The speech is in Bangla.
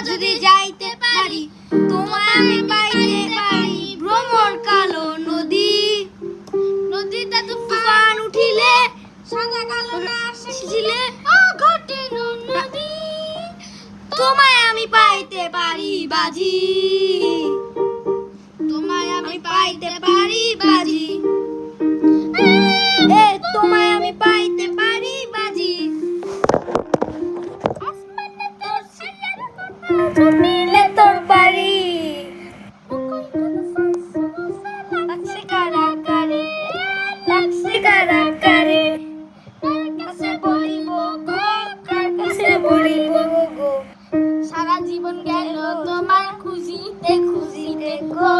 যদি যাইতে পারি, তোমায় আমি পাইতে পারি ভ্রমর কালো নদী। নদীতে তুফান উঠিলে সাদা কালো না আসিলে ঘটে নদী। তোমায় আমি পাইতে পারি বাজি, তোমায় আমি পাইতে পারি বাজি, এ তোমায় আমি পাইতে পারি বাজি। আসমানে তোর ছায়ার কথা জমিলে তোর বাড়ি, লাগছে কারাকারি, লাগছে কারাকারি। কার কাছে বলিব গো, কার কাছে বলিব গো, সারা জীবন গেল তোমার খুঁজিতে খুঁজিতে গো।